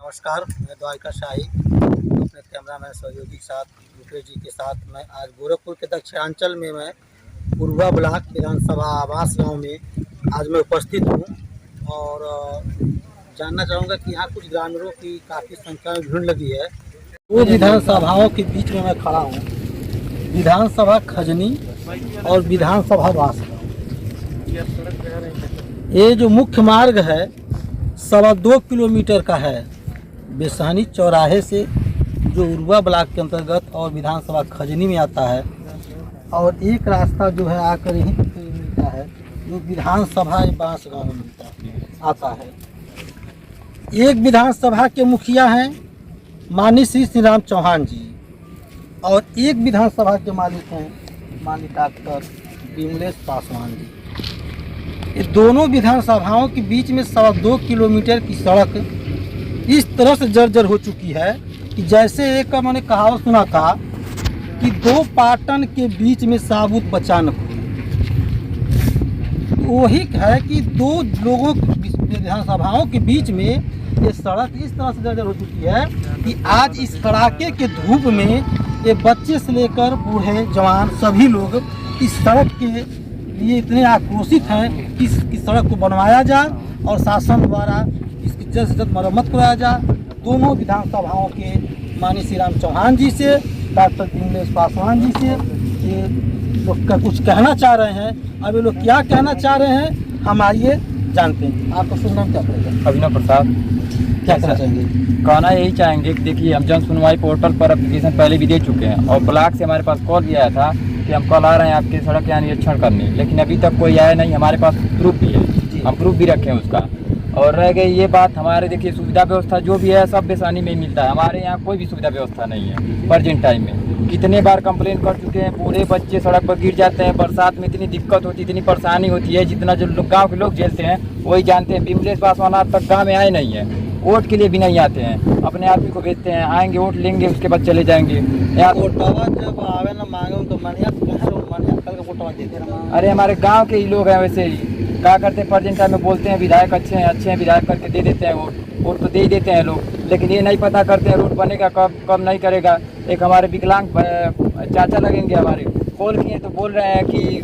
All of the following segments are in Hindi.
नमस्कार, मैं द्वारिका शाही अपने कैमरामैन सहयोगी के साथ रुपेश जी के साथ मैं आज गोरखपुर के दक्षिणांचल में मैं पुरवा ब्लॉक विधानसभा आवास गांव में आज मैं उपस्थित हूं और जानना चाहूँगा कि यहाँ कुछ ग्रामीणों की काफ़ी संख्या में भीड़ लगी है। दो विधानसभाओं के बीच में मैं खड़ा हूँ, विधानसभा खजनी और विधानसभा वासगांव। ये जो मुख्य मार्ग है 2.25 किलोमीटर का है, बेसहनी चौराहे से जो उरवा ब्लॉक के अंतर्गत और विधानसभा खजनी में आता है, और एक रास्ता जो है आकर यहीं पर मिलता है जो विधानसभा बांसगांव में आता है। एक विधानसभा के मुखिया हैं माननीय श्री राम चौहान जी, और एक विधानसभा के मालिक हैं माननीय डॉक्टर विमलेश पासवान जी। ये दोनों विधानसभाओं के बीच में 2.25 किलोमीटर की सड़क इस तरह से जर्जर हो चुकी है कि जैसे एक मैंने कहावत सुना था कि दो पाटन के बीच में साबुत बचा न कोई। वही है कि दो लोगों विधानसभाओं के बीच में ये सड़क इस तरह से जर्जर हो चुकी है कि आज इस कड़ाके के धूप में ये बच्चे से लेकर बूढ़े जवान सभी लोग इस सड़क के लिए इतने आक्रोशित हैं कि इस सड़क को बनवाया जाए और शासन द्वारा इसकी जल्द से जल्द मरम्मत कराया जाए। दोनों विधानसभाओं के माननीय श्री राम चौहान जी से डॉक्टर विमलेश पासवान जी से ये लोग कुछ कहना चाह रहे हैं। अब ये लोग क्या कहना चाह रहे हैं हम आइए जानते हैं। आपका शुभ नाम क्या पड़ेगा? अभिनव प्रसाद। क्या कहना चाहेंगे? कहना यही चाहेंगे कि देखिए, हम जन सुनवाई पोर्टल पर एप्लीकेशन पहले भी दे चुके हैं और ब्लॉक से हमारे पास कॉल भी आया था कि हम कल आ रहे हैं आपके सड़क यहाँ निरीक्षण करने, लेकिन अभी तक कोई आया नहीं। हमारे पास प्रूफ भी है, हम प्रूफ भी रखे हैं उसका। और रह गई ये बात, हमारे देखिए सुविधा व्यवस्था जो भी है सब बेसानी में ही मिलता है। हमारे यहाँ कोई भी सुविधा व्यवस्था नहीं है प्रेजेंट टाइम में। कितने बार कंप्लेन कर चुके हैं, बूढ़े बच्चे सड़क पर गिर जाते हैं, बरसात में इतनी दिक्कत होती है, इतनी परेशानी होती है, जितना जो गाँव के लोग झेलते हैं वही जानते हैं। विमलेश पासवान आज तक गाँव में आए नहीं है, वोट के लिए भी नहीं आते हैं, अपने आदमी को भेजते हैं, आएंगे वोट लेंगे उसके बाद चले जाएंगे। यहाँ जब आवे ना मांगे तो अरे हमारे गांव के ही लोग हैं, वैसे ही क्या करते हैं प्रेजेंट टाइम में बोलते हैं विधायक अच्छे हैं विधायक करके दे देते हैं वोट तो दे ही देते हैं लोग, लेकिन ये नहीं पता करते हैं रोड बनेगा कब नहीं करेगा। एक हमारे विकलांग चाचा लगेंगे, हमारे कॉल किए तो बोल रहे हैं कि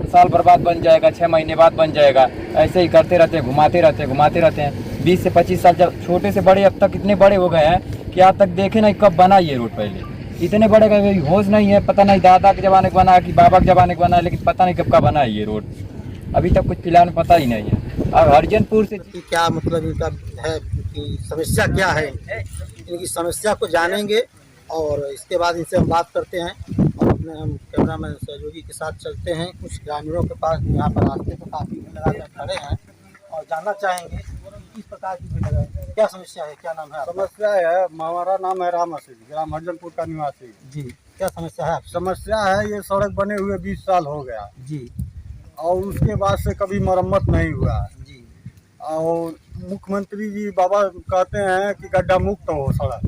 साल भर बाद बन जाएगा, 6 महीने बाद बन जाएगा। ऐसे ही करते रहते हैं, घुमाते रहते हैं। 20 से 25 साल जब छोटे से बड़े अब तक इतने बड़े हो गए हैं कि आज तक देखे नहीं कब बना ये रोड। पहले इतने बड़े का होश नहीं है, पता नहीं दादा के ज़माने का बना कि बाबा के ज़माने का बना, लेकिन पता नहीं कब का बना है ये रोड। अभी तक कुछ फिलहाल में पता ही नहीं है। अब हरिजनपुर से क्या मतलब इनका है कि समस्या क्या है, इनकी समस्या को जानेंगे और इसके बाद इनसे हम बात करते हैं और अपने हम कैमरामैन सहयोगी के साथ चलते हैं कुछ ग्रामीणों के पास। यहाँ पर रास्ते पर काफ़ी भीड़ लगा कर खड़े हैं और जानना चाहेंगे किस प्रकार की भीड़ है, क्या समस्या है, क्या नाम है? समस्या है, हमारा नाम है राम असीम, ग्राम हरिजनपुर का निवासी जी। क्या समस्या है? समस्या है ये सड़क बने हुए 20 साल हो गया जी, और उसके बाद से कभी मरम्मत नहीं हुआ जी, और मुख्यमंत्री जी बाबा कहते हैं कि गड्ढा मुक्त हो सड़क,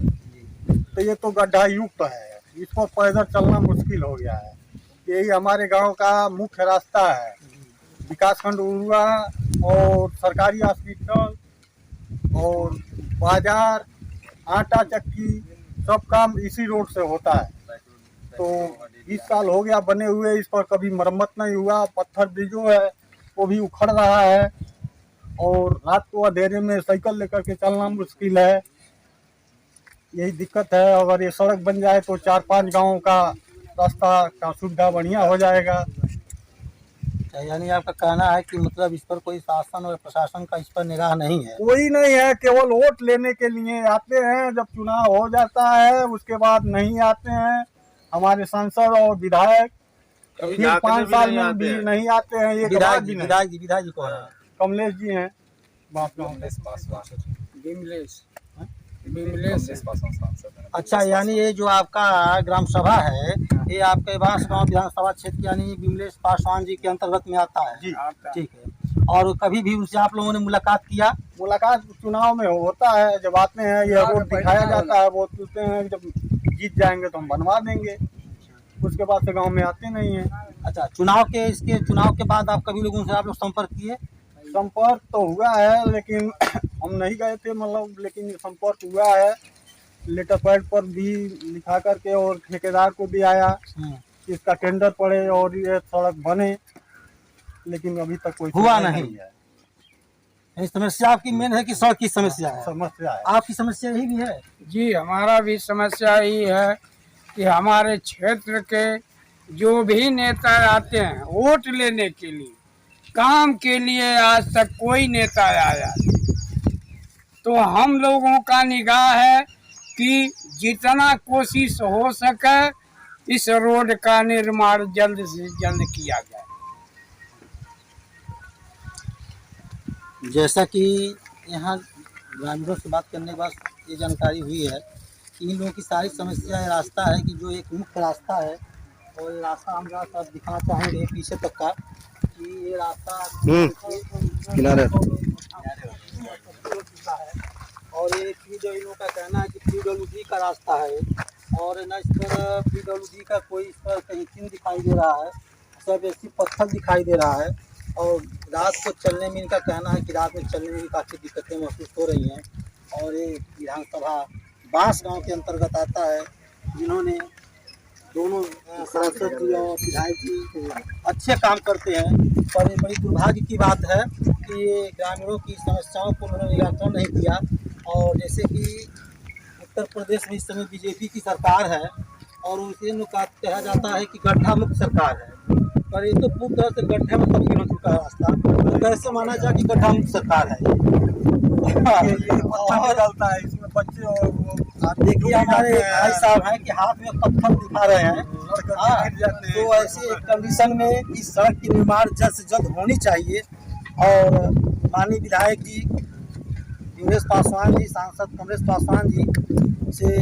तो ये तो गड्ढा युक्त है, इसको पैदल चलना मुश्किल हो गया है। यही हमारे गांव का मुख्य रास्ता है, विकासखंड उरुआ और सरकारी हॉस्पिटल और बाजार, आटा चक्की, सब काम इसी रोड से होता है। तो 20 साल हो गया बने हुए, इस पर कभी मरम्मत नहीं हुआ। पत्थर भी जो है वो भी उखड़ रहा है और रात को अंधेरे में साइकिल लेकर के चलना मुश्किल है, यही दिक्कत है। अगर ये सड़क बन जाए तो 4-5 गाँव का रास्ता का सुविधा बढ़िया हो जाएगा। यानी आपका कहना है कि मतलब इस पर कोई शासन और प्रशासन का इस पर निगाह नहीं है? कोई नहीं है, केवल वोट लेने के लिए आते हैं, जब चुनाव हो जाता है उसके बाद नहीं आते हैं। हमारे सांसद और विधायक फिर 5 साल में भी नहीं आते हैं। ये विधायक जी कौन है? कमलेश जी हैं, अच्छा, यानी ये जो आपका ग्राम सभा है ये आपके बांसगांव विधानसभा क्षेत्र यानी विमलेश पासवान जी के अंतर्गत में आता है? जी, ठीक है। और कभी भी उनसे आप लोगों ने मुलाकात किया? मुलाकात चुनाव में होता है, जब आते हैं ये रोड दिखाया जाता है, वो पूछते हैं जब जीत जाएंगे तो हम बनवा देंगे, उसके बाद से गांव में आते नहीं है। अच्छा, चुनाव के बाद आप कभी लोगों से आप लोग संपर्क किए? संपर्क तो हुआ है, लेकिन हम नहीं गए थे मतलब, लेकिन संपर्क हुआ है, लेटर पैड पर भी लिखा करके, और ठेकेदार को भी आया कि इसका टेंडर पड़े और ये सड़क बने, लेकिन अभी तक कोई हुआ सुनवाई नहीं। है। ये समस्या आपकी मेन है कि सड़क की समस्या है? समस्या है। आपकी समस्या यही भी है? जी, हमारा भी समस्या यही है कि हमारे क्षेत्र के जो भी नेता आते हैं वोट लेने के लिए, काम के लिए आज तक कोई नेता आया नहीं। तो हम लोगों का निगाह है कि जितना कोशिश हो सके इस रोड का निर्माण जल्द से जल्द किया जाए। जैसा कि यहाँ ग्रामीणों से बात करने के बाद ये जानकारी हुई है कि इन लोगों की सारी समस्या ये रास्ता है, कि जो एक मुख्य रास्ता है, और ये रास्ता हम जहाँ तक दिखाना चाहेंगे पीछे तक का, कि ये रास्ता किनारे है। और ये जो इन लोगों का कहना है कि PWD का रास्ता है, और न इस पर PWD का कोई इस पर कहीं चिन्ह दिखाई दे रहा है, सब ऐसी पत्थर दिखाई दे रहा है। और रात को चलने में इनका कहना है कि रात में चलने में भी काफ़ी दिक्कतें महसूस हो रही हैं। और ये विधानसभा बांस गांव के अंतर्गत आता है, जिन्होंने दोनों सांसद जी और विधायक जी अच्छे काम करते हैं, पर ये बड़ी दुर्भाग्य की बात है कि ये ग्रामीणों की समस्याओं को उन्होंने निराकरण नहीं किया। और जैसे कि उत्तर प्रदेश में इस समय BJP की सरकार है, और उनसे लोग कहा जाता है कि गड्ढा मुक्त सरकार है, पर ये तो पूरी तरह से गड्ढे में तब्दील हो चुका है रास्ता। तो कैसे माना जाए कि गड्ढा मुक्त सरकार है? ये पत्थर डालता है इसमें, बच्चे और देखिए हमारे भाई साहब हैं कि हाथ में पत्थर दिखा रहे हैं। तो ऐसे कंडीशन में इस सड़क की निर्माण जल्द से जल्द होनी चाहिए। और माननीय विधायक जी कमलेश पासवान जी, सांसद कमलेश पासवान जी से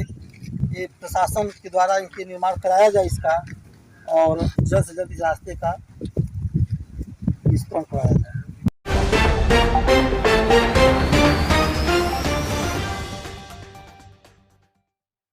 ये प्रशासन के द्वारा इनके निर्माण कराया जाए इसका, और जल्द से जल्द इस रास्ते का विस्तार कराया जाए।